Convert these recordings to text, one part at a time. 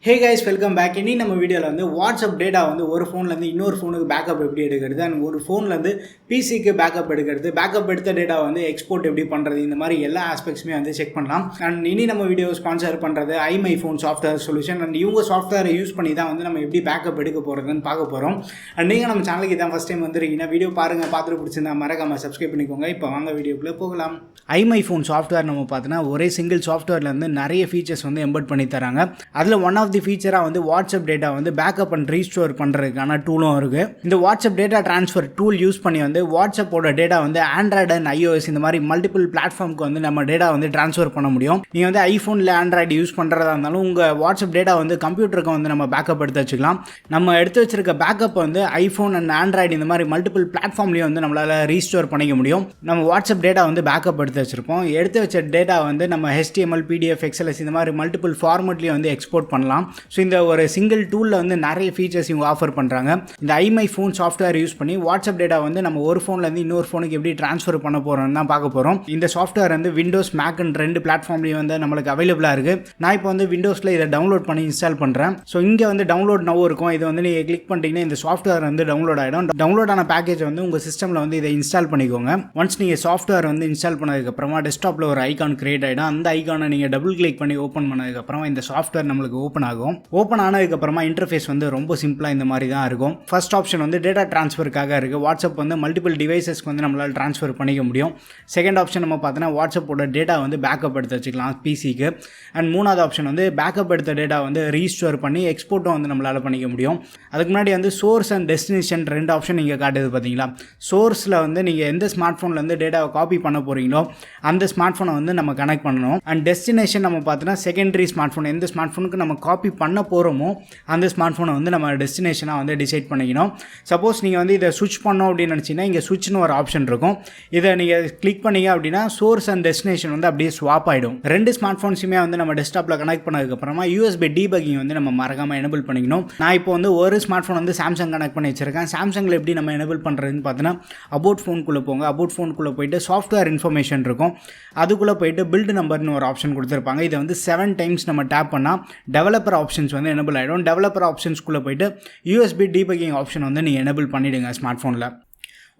Hey guys, welcome back. In நம்ம வீடியோல வந்து வாட்ஸ்அப் டேட்டா வந்து ஒரு ஃபோன்ல இருந்து இன்னொரு ஃபோனுக்கு பேக்கப் எப்படி எடுக்கிறது and ஒரு ஃபோன்ல இருந்து பிசிக்கு பேக்கப் எடுக்கிறது, பேக்கப் எடுத்த டேட்டா வந்து எக்ஸ்போர்ட் எப்படி பண்றது, இந்த மாதிரி எல்லா ஆஸ்பெக்ட்ஸுமே வந்து செக் பண்ணலாம். அண்ட் இனி நம்ம வீடியோ ஸ்பான்சர் பண்றது iMyFone சாஃப்ட்வேர் சொல்யூஷன். அண்ட் இவங்க சாஃப்ட்வேரை யூஸ் பண்ணி தான் வந்து நம்ம எப்படி பேக்கப் எடுக்க போறதுன்னு பார்க்க போறோம். அண்ட் நீங்க நம்ம சேனலுக்கு இதான் ஃபர்ஸ்ட் டைம் வந்திருக்கீங்கன்னா வீடியோ பாருங்க, பார்த்துட்டு பிடிச்சிருந்தா மறக்காம சப்ஸ்கிரைப் பண்ணிக்கோங்க. இப்போ வாங்க வீடியோக்குள்ள போகலாம். iMyFone சாஃப்ட்வேர் நம்ம பார்த்தோன்னா ஒரே சிங்கிள் சாஃப்ட்வேர்ல இருந்து நிறைய ஃபீச்சர்ஸ் வந்து எம்பெட் பண்ணி தராங்க. அதில் ஒன் ஆஃப் தி ஃபீச்சராக வந்து வாட்ஸ்அப் டேட்டா வந்து பேக்கப் அண்ட் ரீஸ்டோர் பண்ணுறதுக்கான டூலும் இருக்குது. இந்த WhatsApp data transfer tool use பண்ணி வந்து வாட்ஸ்அப்போட டேட்டா வந்து ஆண்ட்ராய்டு அண்ட் iOS இந்த மாதிரி மல்டிபிள் பிளாட்ஃபார்முக்கு வந்து நம்ம டேட்டா வந்து ட்ரான்ஸ்ஃபர் பண்ண முடியும். நீங்கள் வந்து ஐஃபோனில் ஆண்ட்ராய்டு யூஸ் பண்ணுறதா இருந்தாலும் உங்கள் வாட்ஸ்அப் டேட்டா வந்து கம்ப்யூட்டருக்கு வந்து நம்ம பேக்கப் எடுத்து வச்சுக்கலாம். நம்ம எடுத்து வச்சிருக்க பேக்கப் வந்து ஐஃபோன் அண்ட் ஆண்ட்ராய்டு இந்த மாதிரி மல்டிபிள் பிளாட்ஃபார்ம்லேயும் வந்து நம்மளால் ரீஸ்டோர் பண்ணிக்க முடியும். நம்ம வாட்ஸ்அப் டேட்டா வந்து பேக்கப் எடுத்து வச்சிருப்போம். எடுத்து வச்ச டேட்டா வந்து நம்ம HTML, PDF, XLS இந்த மாதிரி மல்டிபிள் ஃபார்மேட்லேயும் வந்து எக்ஸ்போர்ட் பண்ணலாம். ஸோ இந்த ஒரு சிங்கிள் டூலில் வந்து நிறைய ஃபீச்சர்ஸ் இவங்க ஆஃபர் பண்ணுறாங்க. இந்த iMyFone சாஃப்ட்வேர் யூஸ் பண்ணி வாட்ஸ்அப் டேட்டா வந்து நம்ம ஒரு ஃபோன்லேருந்து இன்னொரு ஃபோனுக்கு எப்படி ட்ரான்ஸ்ஃபர் பண்ண போகிறோம்னு தான் பார்க்க போகிறோம். இந்த சாஃப்ட்வேர் வந்து விண்டோஸ், மேக் அண்ட் ரெண்டு பிளாட்ஃபார்ம்லேயும் வந்து நம்மளுக்கு அவைலபிளாக இருக்குது. நான் இப்போ வந்து விண்டோஸில் இதை டவுன்லோட் பண்ணி இன்ஸ்டால் பண்ணுறேன். ஸோ இங்கே வந்து டவுன்லோட் நவ் இருக்கும். இது வந்து நீங்கள் கிளிக் பண்ணிட்டீங்கன்னா இந்த சாஃப்ட்வேர் வந்து டவுன்லோட் ஆகிடும். டவுன்லோட் ஆன பேக்கேஜ் வந்து உங்கள் சிஸ்டமில் வந்து இதை இன்ஸ்டால் பண்ணிக்கோங்க. ஒன்ஸ் நீங்கள் சாஃப்ட்வேர் வந்து இன்ஸ்டால் பண்ணதுக்கப்புறமா டெஸ்க்டாப்பில் ஒரு ஐகான் கிரியேட் ஆகிடும். அந்த ஐகானை நீங்கள் டபுள் கிளிக் பண்ணி ஓப்பன் பண்ணதுக்கப்புறமா இந்த சாஃப்ட்வேர் நம்மளுக்கு ஓப்பன் ஆகும். ஓப்பன் ஆனதுக்கப்புறமா இன்டர்ஃபேஸ் வந்து ரொம்ப சிம்பிளாக இந்த மாதிரி தான் இருக்கும். ஃபர்ஸ்ட் ஆப்ஷன் வந்து டேட்டா ட்ரான்ஸ்ஃபருக்காக இருக்குது. வாட்ஸ்அப் வந்து மல்டிபிள் டிவைசஸ்க்கு வந்து நம்மளால் ட்ரான்ஸ்ஃபர் பண்ணிக்க முடியும். செகண்ட் ஆப்ஷன் நம்ம பார்த்தோன்னா வாட்ஸ்அப்போட டேட்டா வந்து பேக்கப் எடுத்து வச்சுக்கலாம் பிசிக்கு. அண்ட் மூணாவது ஆப்ஷன் வந்து பேக்கப் எடுத்த டேட்டா வந்து ரீஸ்டோர் பண்ணி எக்ஸ்போர்ட்டும் வந்து நம்மளால் பண்ணிக்க முடியும். அதுக்கு முன்னாடி வந்து சோர்ஸ் அண்ட் டெஸ்டினேஷன் ரெண்டு ஆப்ஷன் நீங்கள் காட்டுது பார்த்தீங்களா. சோர்ஸில் வந்து நீங்கள் எந்த ஸ்மார்ட் ஃபோன்லேருந்து டேட்டாவை காப்பி பண்ண போகிறீங்களோ அந்த ஸ்மார்ட் ஃபோனை வந்து நம்ம கனெக்ட் பண்ணணும். அண்ட் டெஸ்டினேஷன் நம்ம பார்த்தோன்னா செகண்டரி ஸ்மார்ட் ஃபோன், எந்த ஸ்மார்ட் ஃபோனுக்கு நம்ம காப்பி பண்ண போகிறோமோ அந்த ஸ்மார்ட் ஃபோனை வந்து நம்ம டெஸ்டினேஷனாக வந்து டிசைட் பண்ணிக்கணும். சப்போஸ் நீங்கள் வந்து இதை சுவிட்ச் பண்ணோம் அப்படின்னு நினச்சிங்கன்னா இங்கே சுவிட்ச்னு ஒரு ஆப்ஷன் இருக்கும். இதை நீங்கள் கிளிக் பண்ணீங்க அப்படின்னா சோர்ஸ் அண்ட் டெஸ்டினேஷன் வந்து அப்படியே ஸ்வாப் ஆகிடும். ரெண்டு ஸ்மார்ட் ஃபோன்ஸுமே வந்து நம்ம டெஸ்க்டாப்பில் கனெக்ட் பண்ணதுக்கப்புறமா USB டீபக்கிங் வந்து நம்ம மறக்காமல் எனபிள் பண்ணிக்கணும். நான் இப்போ வந்து ஒரு ஸ்மார்ட் ஃபோன் வந்து சாம்சங் கனெக்ட் பண்ணி வச்சிருக்கேன். சாம்சங்கில் எப்படி நம்ம எனபிள் பண்ணுறதுன்னு பார்த்தீங்கன்னா அபவுட் ஃபோனுக்குள்ளே போங்க. அபவுட் ஃபோனுக்குள்ளே போயிட்டு சாஃப்ட்வேர் இன்ஃபர்மேஷன் இருக்கும். அதுக்குள்ளே போயிட்டு பில்டு நம்பர்னு ஒரு ஆப்ஷன் கொடுத்துருப்பாங்க. இதை வந்து 7 டைம்ஸ் நம்ம டேப் பண்ணால் டெவலப்பர் ஆப்ஷன்ஸ் வந்து எனபிள் ஆகிடும். டெவலப்பர் ஆப்ஷன்ஸ்குள்ளே போயிட்டு USB டீபக்கிங் ஆப்ஷன் வந்து நீங்கள் எனபிள் பண்ணிவிடுங்க ஸ்மார்ட் ஃபோனில்.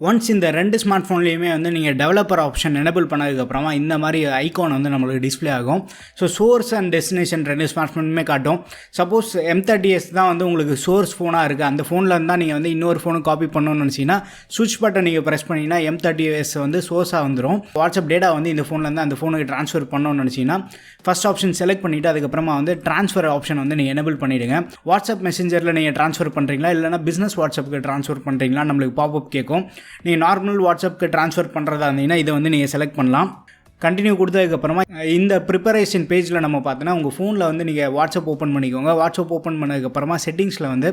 ஒன்ஸ் இந்த ரெண்டு ஸ்மார்ட் ஃபோன்லேயுமே வந்து நீங்கள் டெவலப்பர் ஆப்ஷன் எனபிள் பண்ணதுக்கப்புறமா இந்த மாதிரி ஐகான் வந்து நம்மளுக்கு டிஸ்பிளே ஆகும். ஸோ சோர்ஸ் அண்ட் டெஸ்டினேஷன் ரெண்டு ஸ்மார்ட் ஃபோனுமே காட்டும். சப்போஸ் M30s தான் வந்து உங்களுக்கு சோர்ஸ் ஃபோனாக இருக்குது, அந்த ஃபோனில் இருந்தால் நீங்கள் வந்து இன்னொரு ஃபோனுக்கு காப்பி பண்ணணும்னு நினச்சிங்கன்னா சுவிட்ச் பட்டன் நீங்கள் ப்ரெஸ் பண்ணிங்கன்னா M30s வந்து சோர்ஸாக வந்துடும். வாட்ஸ்அப் டேட்டா வந்து இந்த ஃபோன்லேருந்து அந்த ஃபோனுக்கு ட்ரான்ஸ்ஃபர் பண்ணணும்னு நினச்சிங்கன்னா ஃபஸ்ட் ஆப்ஷன் செலக்ட் பண்ணிவிட்டு அதுக்கப்புறமா வந்து ட்ரான்ஸ்ஃபர் ஆப்ஷன் வந்து நீங்கள் எனபிள் பண்ணிவிடுங்க. வாட்ஸ்அப் மெசேஞ்சரில் நீங்கள் ட்ரான்ஸ்ஃபர் பண்ணுறீங்களா இல்லைனா பிஸ்னஸ் வாட்ஸ்அப்புக்கு ட்ரான்ஸ்ஃபர் பண்ணுறீங்களா நம்மளுக்கு பாப்அப் கேட்கும். நீங்கள் நார்மல் வாட்ஸ்அப்புக்கு ட்ரான்ஸ்ஃபர் பண்ணுறதா இருந்தீங்கன்னா இதை வந்து நீங்கள் செலக்ட் பண்ணலாம். கண்டினியூ கொடுத்ததுக்கப்புறமா இந்த ப்ரிப்பரேஷன் பேஜில் நம்ம பார்த்தோன்னா உங்கள் ஃபோனில் வந்து நீங்கள் வாட்ஸ்அப் ஓப்பன் பண்ணிக்கோங்க. வாட்ஸ்அப் ஓப்பன் பண்ணதுக்கப்புறமா செட்டிங்ஸில் வந்து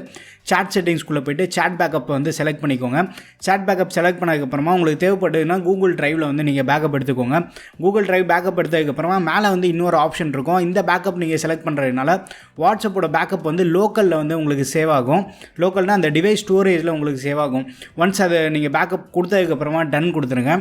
சாட் செட்டிங்ஸ்குள்ளே போய்ட்டு சாட் பேக்கப் வந்து செலக்ட் பண்ணிக்கோங்க. சாட் பேக்கப் செலக்ட் பண்ணதுக்கப்புறமா உங்களுக்கு தேவைப்படுதுன்னா கூகுள் ட்ரைவில் வந்து நீங்கள் பேக்கப் எடுத்துக்கோங்க. கூகுள் ட்ரைவ் பேக்கப் எடுத்ததுக்கப்புறமா மேலே வந்து இன்னொரு ஆப்ஷன் இருக்கும். இந்த பேக்கப் நீங்கள் செலக்ட் பண்ணுறதுனால வாட்ஸ்அப்போட பேக்கப் வந்து லோக்கலில் வந்து உங்களுக்கு சேவ் ஆகும். லோக்கல்னால் அந்த டிவைஸ் ஸ்டோரேஜில் உங்களுக்கு சேவ் ஆகும். ஒன்ஸ் அதை நீங்கள் பேக்கப் கொடுத்ததுக்கப்புறமா டன் கொடுத்துருங்க.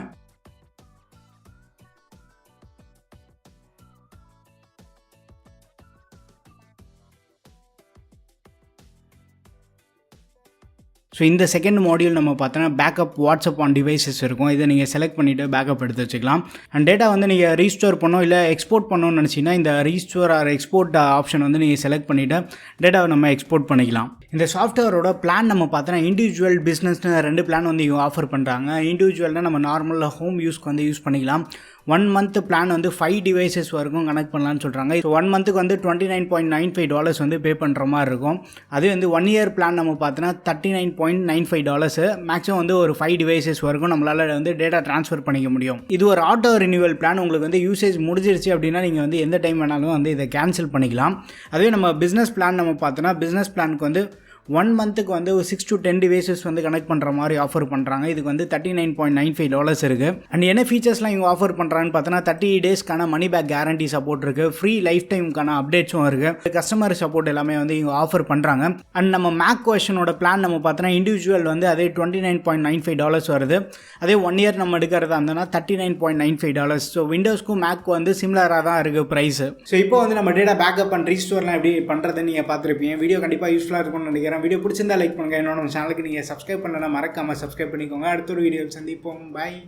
ஸோ இந்த செகண்ட் மாடியூல் நம்ம பார்த்தோன்னா பேக்கப் வாட்ஸ்அப் ஆன் டிவைசஸ் இருக்கும். இதை நீங்கள் செலக்ட் பண்ணிவிட்டு பேக்கப் எடுத்து வச்சுக்கலாம். அண்ட் டேட்டா வந்து நீங்கள் ரீஸ்டோர் பண்ணோம் இல்லை எக்ஸ்போர்ட் பண்ணணும்னு நினச்சிங்கன்னா இந்த ரீஸ்டோர் ஆர் எக்ஸ்போர்ட் ஆப்ஷன் வந்து நீங்கள் செலக்ட் பண்ணிவிட்டு டேட்டாவை நம்ம எக்ஸ்போர்ட் பண்ணிக்கலாம். இந்த சாஃப்ட்வேரோட பிளான் நம்ம பார்த்தோன்னா இண்டிவிஜுவல், பிஸ்னஸ்னு ரெண்டு பிளான் வந்து இவங்க ஆஃபர் பண்ணுறாங்க. இண்டிவிஜுவல்னால் நம்ம நார்மலாக ஹோம் யூஸ்க்கு வந்து யூஸ் பண்ணிக்கலாம். 1 month பிளான் வந்து 5 டிவைசஸ் வரைக்கும் கனெக்ட் பண்ணலான்னு சொல்கிறாங்க. ஸோ 1 monthக்கு வந்து $29.95 வந்து பே பண்ணுற மாதிரி இருக்கும். அது வந்து 1 year பிளான் நம்ம பார்த்தோன்னா $39.95. மேக்ஸிமம் வந்து ஒரு 5 டிவைசஸ் வரைக்கும் நம்மளால் வந்து டேட்டா ட்ரான்ஸ்ஃபர் பண்ணிக்க முடியும். இது ஒரு ஆட்டோ ரினியூவல் பிளான். உங்களுக்கு வந்து யூசேஜ் முடிஞ்சிருச்சு அப்படின்னா நீங்கள் வந்து எந்த டைம் வேணாலும் வந்து இதை கேன்சல் பண்ணிக்கலாம். அதுவே நம்ம பிஸ்னஸ் பிளான் நம்ம பார்த்தோன்னா பிஸ்னஸ் பிளானுக்கு வந்து 1 மந்த்துக்கு வந்து 6 to 10 டிவைசஸ் வந்து கனெக்ட் பண்ணுற மாதிரி ஆஃபர் பண்ணுறாங்க. இதுக்கு வந்து $39.95 இருக்குது. அண்ட் என்ன ஃபீச்சர்ஸ்லாம் இவங்க ஆஃபர் பண்ணுறாங்கன்னு பார்த்தோன்னா 30 டேஸ்க்கான மணி பேக் கேரண்டி சப்போர்ட் இருக்குது. ஃப்ரீ லைஃப் டைமுக்கான அப்டேட்ஸும் இருக்குது. கஸ்டமர் சப்போர்ட் எல்லாமே வந்து இவங்க ஆஃபர் பண்ணுறாங்க. அண்ட் நம்ம மேக் வெர்ஷனோட பிளான் நம்ம பார்த்தோன்னா இண்டிவிஜுவல் வந்து அதே $29.95 வருது. அதே 1 இயர் நம்ம எடுக்கிறதா இருந்தோம்னா $39.95. ஸோ விண்டோஸ்க்கும் மேக்கும் வந்து சிமிலராக தான் இருக்குது ப்ரைஸு. ஸோ இப்போ வந்து நம்ம டேட்டா பேக்கப் அண்ட் ரீஸ்டோர்லாம் எப்படி பண்ணுறதுன்னு நீங்கள் பார்த்துருப்பீங்க. வீடியோ கண்டிப்பாக யூஸ்ஃபுல்லாக இருக்கும்னு நினைக்கிறேன். வீடியோ பிடிச்சிருந்தா லைக் பண்ணுங்கள். என்னோட நம்ம சேனலுக்கு நீங்கள் சப்ஸ்கிரைப் பண்ணலன்னா மறக்காமல் சப்ஸ்கிரைப் பண்ணிக்கோங்க. அடுத்த ஒரு வீடியோ சந்திப்போம். பாய்.